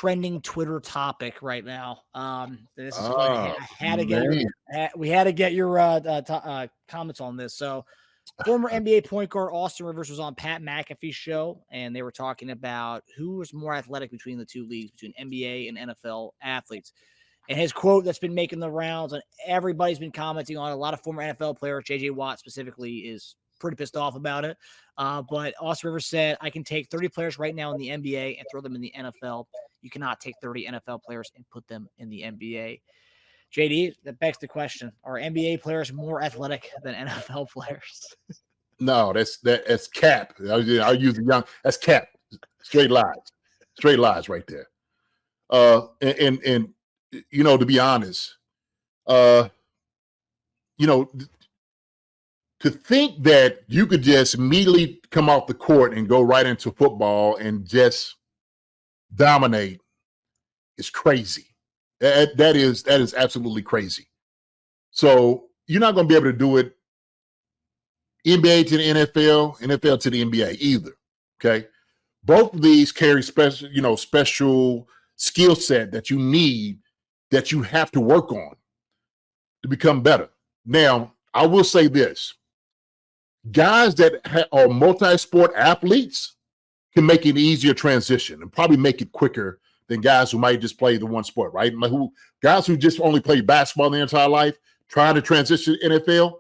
trending Twitter topic right now. This is funny. I had to get we had to get your comments on this. So, former NBA point guard Austin Rivers was on Pat McAfee's show, and they were talking about who was more athletic between the two leagues, between NBA and NFL athletes. And his quote that's been making the rounds, and everybody's been commenting on it. A lot of former NFL players, J.J. Watt specifically, is pretty pissed off about it. But Austin Rivers said, I can take 30 players right now in the NBA and throw them in the NFL. You cannot take 30 NFL players and put them in the NBA. JD, that begs the question, are NBA players more athletic than NFL players? No, that's cap. I'll use the young. That's cap. Straight lies right there. And you know, to be honest, you know, to think that you could just immediately come off the court and go right into football and just dominate is crazy. That is absolutely crazy. So you're not going to be able to do it NBA to the NFL, NFL to the NBA either. Okay. Both of these carry special skill set that you need, that you have to work on to become better. Now, I will say this. Guys that are multi-sport athletes can make an easier transition and probably make it quicker than guys who might just play the one sport, right? Guys who just only play basketball their entire life, trying to transition to NFL,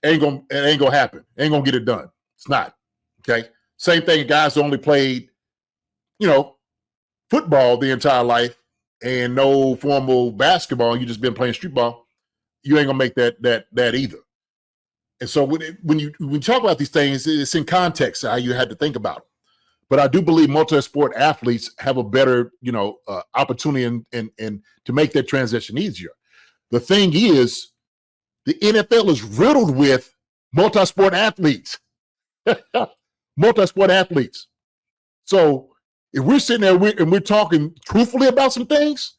it ain't gonna happen. Ain't gonna get it done. It's not. Okay. Same thing, guys who only played, football the entire life and no formal basketball, you just been playing street ball, you ain't gonna make that either. And so when you talk about these things, it's in context how you had to think about it. But I do believe multi-sport athletes have a better, opportunity and to make that transition easier. The thing is, the NFL is riddled with multi-sport athletes. Multi-sport athletes. So if we're sitting there and we're talking truthfully about some things,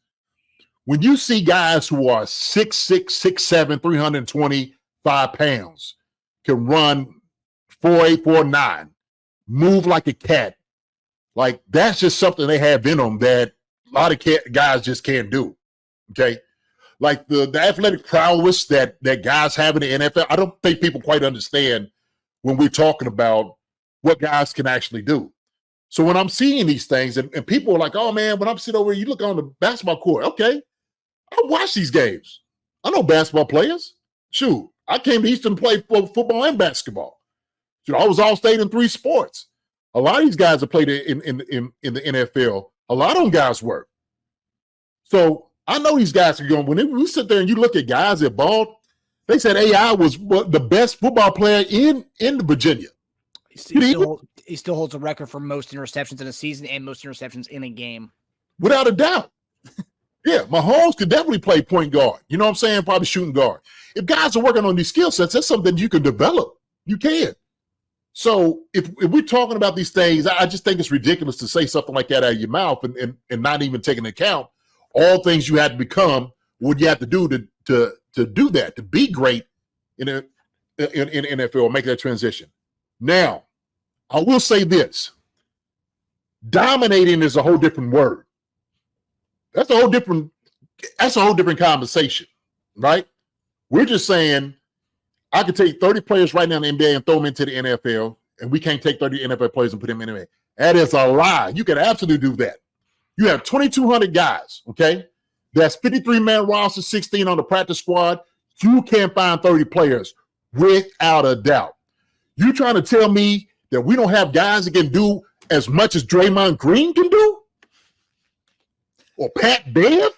when you see guys who are 6'6", 6'7", 325 pounds, can run 4'8", 4'9", move like a cat, like that's just something they have in them that a lot of guys just can't do. Okay. Like the athletic prowess that guys have in the NFL, I don't think people quite understand when we're talking about what guys can actually do. So when I'm seeing these things and people are like, oh man, when I'm sitting over here, you look on the basketball court. Okay. I watch these games. I know basketball players. Shoot, I came to Eastern to play football and basketball. I was all-state in 3 sports. A lot of these guys have played in the NFL. A lot of them guys work. So I know these guys are going, when we sit there and you look at guys that balled, they said AI was the best football player in Virginia. He still holds a record for most interceptions in a season and most interceptions in a game. Without a doubt. Yeah, Mahomes could definitely play point guard. You know what I'm saying? Probably shooting guard. If guys are working on these skill sets, that's something you can develop. You can. So if we're talking about these things, I just think it's ridiculous to say something like that out of your mouth and not even taking into account all things you had to become, what you have to do to do that, to be great in NFL, make that transition. Now, I will say this. Dominating is a whole different word. That's a whole different conversation, right? We're just saying I could take 30 players right now in the NBA and throw them into the NFL, and we can't take 30 NFL players and put them in the NBA. That is a lie. You can absolutely do that. You have 2,200 guys, okay? That's 53-man roster, 16 on the practice squad. You can't find 30 players without a doubt. You trying to tell me that we don't have guys that can do as much as Draymond Green can do? Or Pat Bev?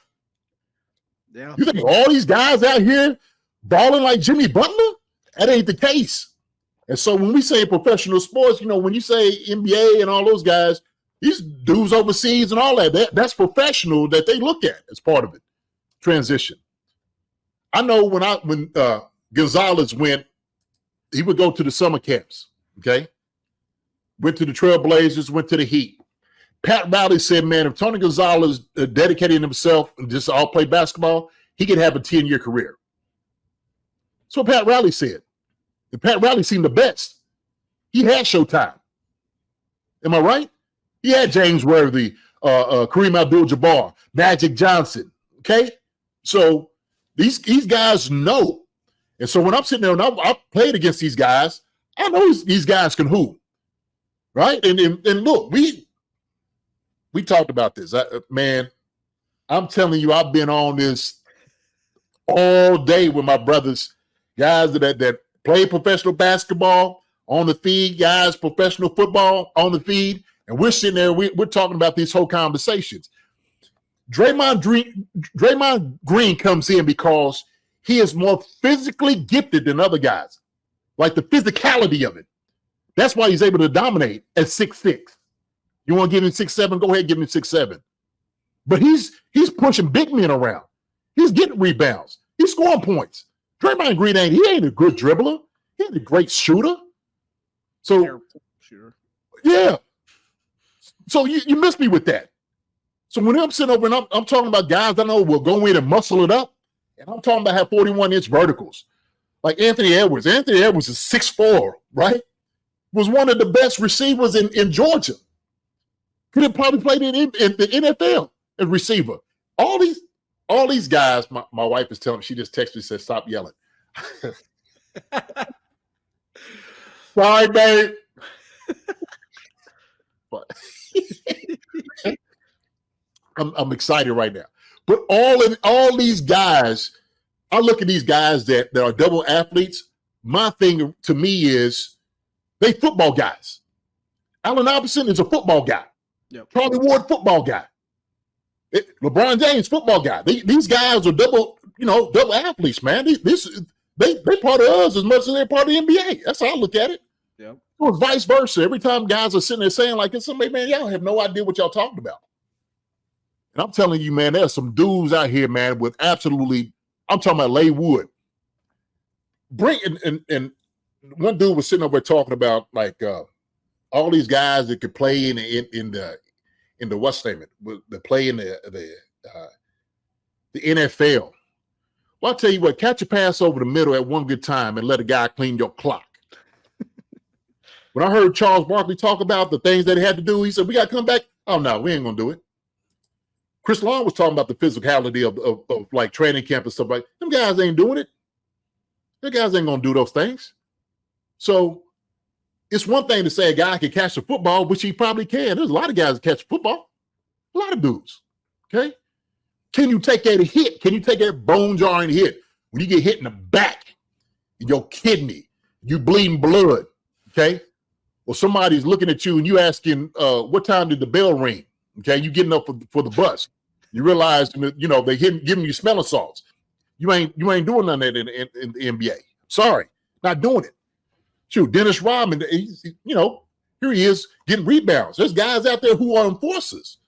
Yeah. You think all these guys out here balling like Jimmy Butler? That ain't the case. And so when we say professional sports, when you say NBA and all those guys, these dudes overseas and all that's professional that they look at as part of it. Transition. I know when Gonzalez went, he would go to the summer camps, okay? Went to the Trailblazers, went to the Heat. Pat Riley said, man, if Tony Gonzalez dedicated himself and just all play basketball, he could have a 10-year career. That's what Pat Riley said. And Pat Riley seemed the best. He had Showtime. Am I right? He had James Worthy, Kareem Abdul-Jabbar, Magic Johnson. Okay, so these guys know, and so when I'm sitting there and I played against these guys, I know these guys can hoop, right? And look, we talked about this, man. I'm telling you, I've been on this all day with my brothers, guys that play professional basketball on the feed, guys professional football on the feed, and we're sitting there, we're talking about these whole conversations. Draymond Green comes in because he is more physically gifted than other guys, like the physicality of it. That's why he's able to dominate at 6'6". You want to give him 6'7"? Go ahead, give him 6'7". But he's pushing big men around. He's getting rebounds. He's scoring points. Draymond Green ain't a good dribbler. He ain't a great shooter. So, yeah. So you missed me with that. So when I'm sitting over and I'm talking about guys I know will go in and muscle it up, and I'm talking about have 41-inch verticals. Like Anthony Edwards. Anthony Edwards is 6'4", right? Was one of the best receivers in Georgia. Could have probably played in the NFL as receiver. All these guys, my wife is telling me, she just texted me, said, stop yelling. Sorry, babe. But I'm excited right now. But all these guys, I look at these guys that are double athletes. My thing to me is they football guys. Allen Iverson is a football guy. Yep. Charlie Ward, football guy. LeBron James, football guy. These guys are double athletes, man. They part of us as much as they're part of the NBA. That's how I look at it. Yep. Or vice versa. Every time guys are sitting there saying like this, somebody, man, y'all have no idea what y'all talking about. And I'm telling you, man, there's some dudes out here, man, with absolutely, I'm talking about Lay Wood. And one dude was sitting over there talking about like all these guys that could play in the what's name it, that play in the NFL. Well, I'll tell you what, catch a pass over the middle at one good time and let a guy clean your clock. When I heard Charles Barkley talk about the things that he had to do, he said, we got to come back. Oh, no, we ain't going to do it. Chris Long was talking about the physicality of like training camp and stuff like that. Them guys ain't doing it. Them guys ain't going to do those things. So it's one thing to say a guy can catch the football, which he probably can. There's a lot of guys that catch football. A lot of dudes. Okay? Can you take that hit? Can you take that bone-jarring hit? When you get hit in the back, in your kidney, you bleeding blood, okay? Or somebody's looking at you and you asking, what time did the bell ring? Okay, you getting up for the bus. You realize, they giving you smelling salts. You ain't doing none of that in the NBA. Sorry, not doing it. Shoot, Dennis Rodman, here he is getting rebounds. There's guys out there who are enforcers.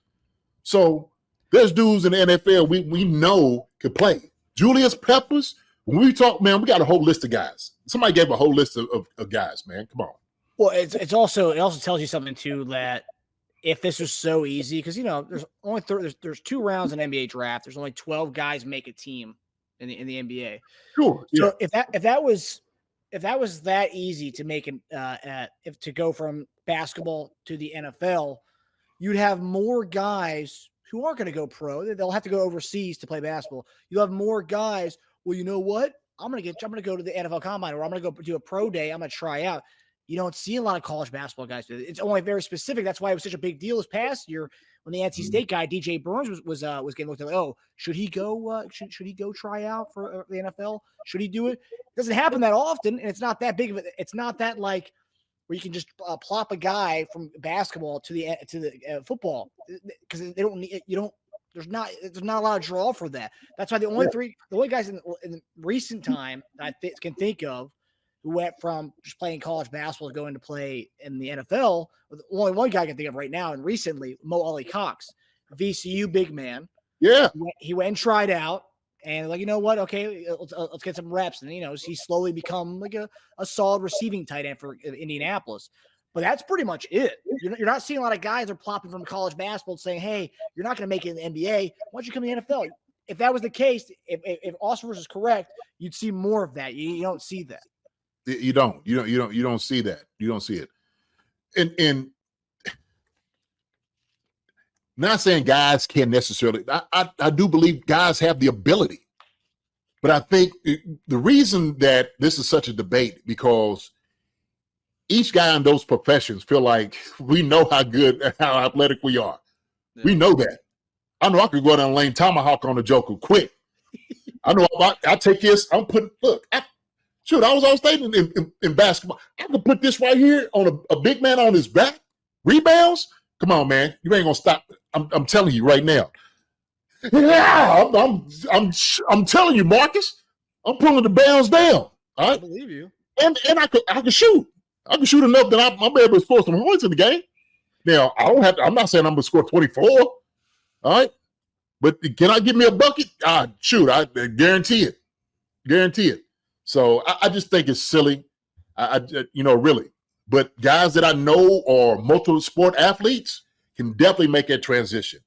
So there's dudes in the NFL we know could play. Julius Peppers, when we talk, man, we got a whole list of guys. Somebody gave a whole list of guys, man. Come on. Well, it also tells you something too, that if this was so easy, because there's only there's 2 rounds in NBA draft. There's only 12 guys make a team in the NBA. Sure. So yeah. if that was that easy to make to go from basketball to the NFL, you'd have more guys who aren't going to go pro. They'll have to go overseas to play basketball. You'll have more guys. Well, you know what? I'm going to go to the NFL Combine, or I'm going to go do a pro day. I'm going to try out. You don't see a lot of college basketball guys do it. It's only very specific. That's why it was such a big deal this past year when the NC State guy DJ Burns was getting looked at. Like, oh, should he go? Should he go try out for the NFL? Should he do it? It doesn't happen that often, and it's not that big of it. It's not that like where you can just plop a guy from basketball to the football, because they don't need you don't. There's not a lot of draw for that. That's why the only guys in recent time that I can think of who went from just playing college basketball to going to play in the NFL. Only one guy I can think of right now, and recently, Mo Ali Cox, VCU big man. Yeah. He went and tried out, and like, you know what? Okay, let's get some reps. And, he's slowly become like a solid receiving tight end for Indianapolis. But that's pretty much it. You're not seeing a lot of guys that are plopping from college basketball saying, hey, you're not going to make it in the NBA. Why don't you come to the NFL? If that was the case, if Austin is correct, you'd see more of that. You don't see that. You don't see that. You don't see it. And Not saying guys can't necessarily. I do believe guys have the ability, but I think the reason that this is such a debate because each guy in those professions feel like we know how good, how athletic we are. Yeah. We know that. I know I could go down and lane tomahawk on the joker quick. I know I take this. I'm putting. Look, I was always thinking in basketball. I could put this right here on a big man on his back. Rebounds. Come on, man. You ain't gonna stop. I'm telling you right now. Yeah, I'm telling you, Marcus. I'm pulling the bounds down. All right? I believe you. And I could shoot. I can shoot enough that I'm able to score some points in the game. Now I don't have to, I'm not saying I'm gonna score 24. All right. But can I give me a bucket? Shoot, I guarantee it. Guarantee it. So I just think it's silly. Really. But guys that I know are multiple sport athletes can definitely make that transition.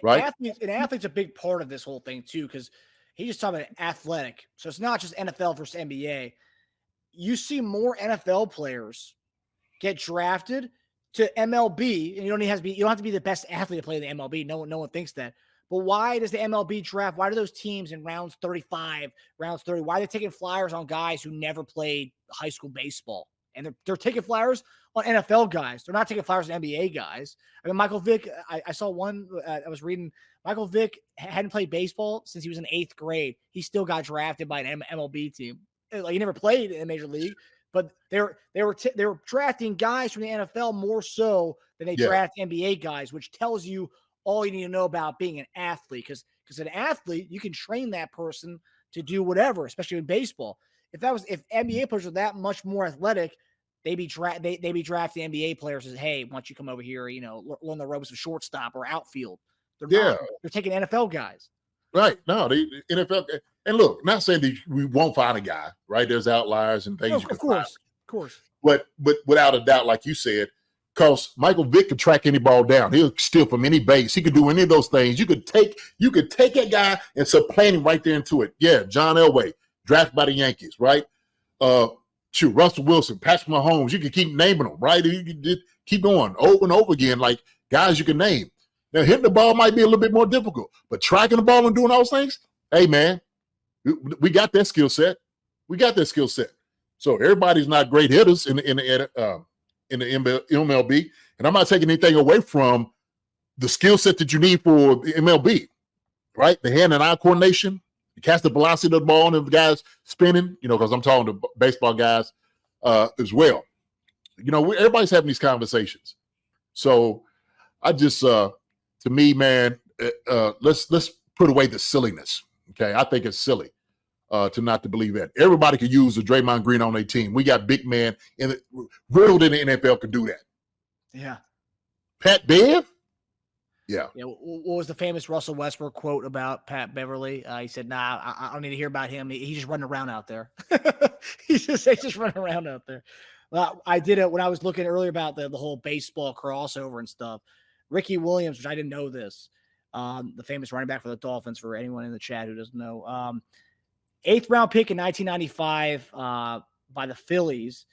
Right? Athlete's a big part of this whole thing too, because he's just talking about athletic. So it's not just NFL versus NBA. You see more NFL players get drafted to MLB, and you don't have to be the best athlete to play in the MLB. No one thinks that. But why does the MLB draft? Why do those teams in rounds 35, rounds 30? Why are they taking flyers on guys who never played high school baseball? And they're taking flyers on NFL guys. They're not taking flyers on NBA guys. I mean, Michael Vick, I saw one, I was reading, Michael Vick hadn't played baseball since he was in 8th grade. He still got drafted by an MLB team. Like, he never played in a major league, but they were drafting guys from the NFL more so than they draft NBA guys, which tells you all you need to know about being an athlete. Because an athlete, you can train that person to do whatever, especially in baseball. If NBA players are that much more athletic, they'd be drafting NBA players as, hey, why don't you come over here, learn the ropes of shortstop or outfield. They're taking NFL guys. Right. No, the NFL. And look, not saying that we won't find a guy, right? There's outliers and things. Of course. But without a doubt, like you said, because Michael Vick could track any ball down. He'll steal from any base. He could do any of those things. You could take that guy and supplant him right there into it. Yeah, John Elway, drafted by the Yankees, right? Russell Wilson, Patrick Mahomes. You could keep naming them, right? You could just keep going over and over again, like guys you can name. Now, hitting the ball might be a little bit more difficult, but tracking the ball and doing those things, hey, man, we got that skill set. So everybody's not great hitters in the MLB, and I'm not taking anything away from the skill set that you need for the MLB, right? The hand and eye coordination, the casting velocity of the ball, and the guys spinning, because I'm talking to baseball guys as well. Everybody's having these conversations. So I just, to me, man, let's put away the silliness. Okay, I think it's silly to not to believe that. Everybody could use a Draymond Green on their team. We got big man riddled in the NFL could do that. Yeah. Pat Bev? Yeah. What was the famous Russell Westbrook quote about Pat Beverly? He said, "Nah, I don't need to hear about him. He's just running around out there." He's just running around out there. Well, I did it when I was looking earlier about the whole baseball crossover and stuff. Ricky Williams, which I didn't know this, the famous running back for the Dolphins, for anyone in the chat who doesn't know, 8th round pick in 1995 by the Phillies.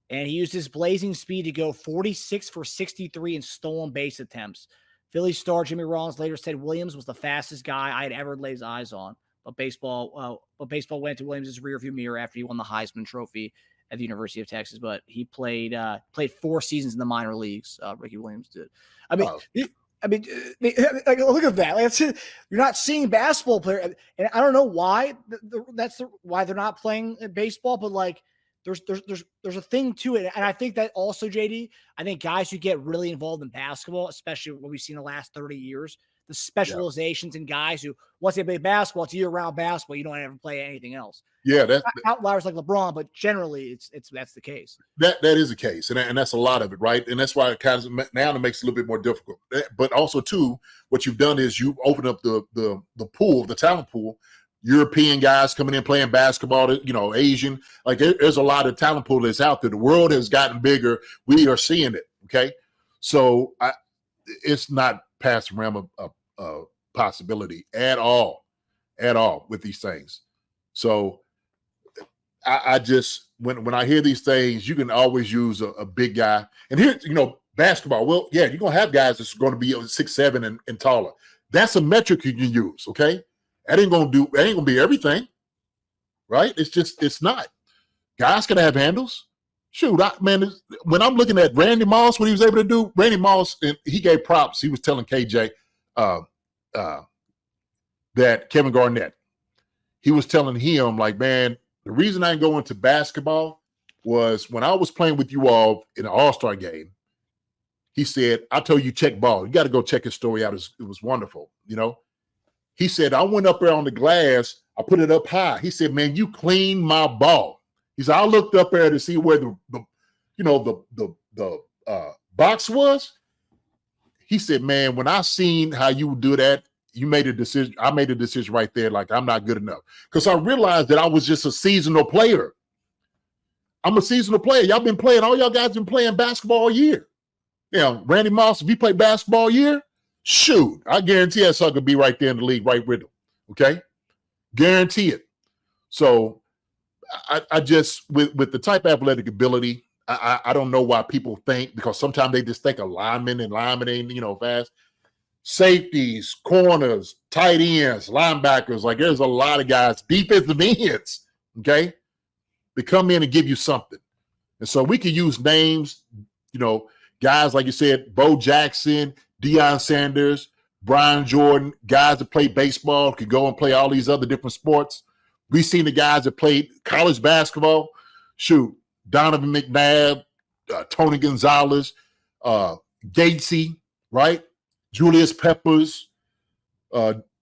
And he used his blazing speed to go 46 for 63 in stolen base attempts. Phillies star Jimmy Rollins later said Williams was the fastest guy I had ever laid eyes on. But baseball went to Williams' rearview mirror after he won the Heisman Trophy at the University of Texas. But he played 4 seasons in the minor leagues. Ricky Williams did. I mean, look at that. Like, you're not seeing basketball players, and I don't know why. Why they're not playing baseball, but like there's a thing to it, and I think that also, JD. I think guys who get really involved in basketball, especially what we've seen the last 30 years, the specializations in guys who once they play basketball, it's year-round basketball. You don't ever play anything else. Yeah, that's outliers like LeBron, but generally, that's the case. That is the case, and that's a lot of it, right? And that's why it kind of now it makes it a little bit more difficult. But also, too, what you've done is you've opened up the pool, the talent pool. European guys coming in playing basketball, Asian. Like there's a lot of talent pool that's out there. The world has gotten bigger. We are seeing it. Okay, so it's not past the realm of possibility at all with these things. So I just when I hear these things, you can always use a big guy. And here, basketball. Well, yeah, you're going to have guys that's going to be 6'7" and taller. That's a metric you can use, okay? That ain't going to be everything, right? It's not. Guys can have handles. Shoot, when I'm looking at Randy Moss, what he was able to do, Randy Moss, and he gave props. He was telling KJ that Kevin Garnett, he was telling him, like, man, the reason I didn't go into basketball was when I was playing with you all in an all-star game, he said, I told you check ball. You got to go check his story out. It was wonderful, you know. He said, I went up there on the glass. I put it up high. He said, man, you cleaned my ball. He said, I looked up there to see where the box was. He said, man, when I seen how you do that, you made a decision. I made a decision right there. Like, I'm not good enough. Because I realized that I was just a seasonal player. I'm a seasonal player. Y'all been playing. All y'all guys been playing basketball all year. You know, Randy Moss, if he played basketball all year, shoot, I guarantee that sucker be right there in the league, right with him. Okay? Guarantee it. So I just, with the type of athletic ability, I don't know why people think, because sometimes they just think of linemen ain't, fast. Safeties, corners, tight ends, linebackers. Like, there's a lot of guys, defensive ends, okay, they come in and give you something. And so we could use names, guys, like you said, Bo Jackson, Deion Sanders, Brian Jordan, guys that play baseball, could go and play all these other different sports. We've seen the guys that played college basketball. Shoot, Donovan McNabb, Tony Gonzalez, Gatesy, right? Julius Peppers,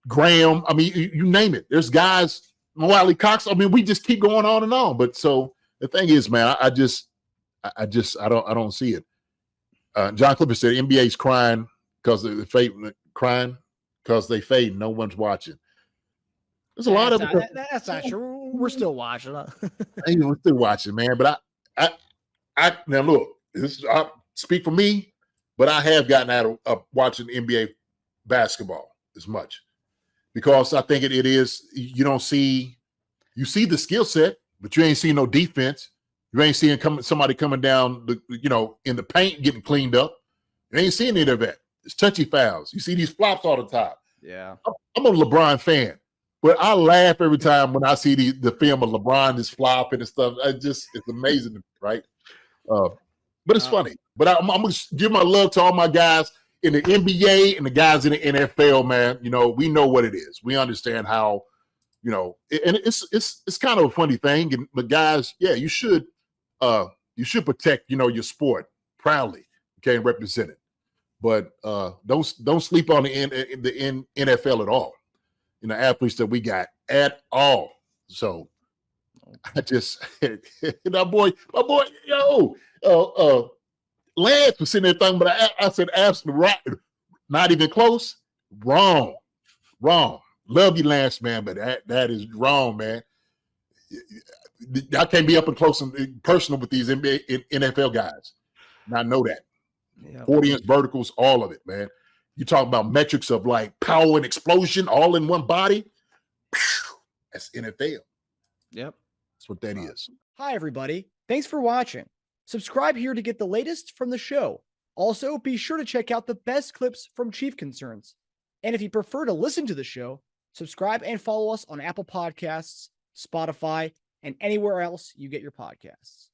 Graham. I mean, you name it. There's guys, Wiley Cox. I mean, we just keep going on and on. But so the thing is, man, I don't see it. John Clifford said NBA's crying because they fade. Crying because they fade. No one's watching. There's a lot of it. That's not true. We're still watching. Hey, we're still watching, man. But I now look. I speak for me, but I have gotten out of watching NBA basketball as much because I think it is. You see the skill set, but you ain't seeing no defense. You ain't seeing somebody coming down, in the paint getting cleaned up. You ain't seeing any of that. It's touchy fouls. You see these flops all the time. Yeah, I'm a LeBron fan, but I laugh every time when I see the film of LeBron just flopping and stuff. It's amazing, right? But it's funny. But I'm gonna give my love to all my guys in the NBA and the guys in the NFL, man. We know what it is. We understand how, and it's kind of a funny thing. But guys, yeah, you should protect, your sport proudly, okay, and represent it. But don't sleep on the NFL at all. Athletes that we got at all. So I just my boy, Lance was sitting there talking, but I said absolutely right, not even close. Wrong. Love you, Lance, man, but that is wrong, man. I can't be up and close and personal with these NFL guys. And I know that. Yeah. 40-inch verticals, all of it, man. You talk about metrics of like power and explosion all in one body. That's NFL. Yep. That's what that is. Hi, everybody. Thanks for watching. Subscribe here to get the latest from the show. Also, be sure to check out the best clips from Chief Concerns. And if you prefer to listen to the show, subscribe and follow us on Apple Podcasts, Spotify, and anywhere else you get your podcasts.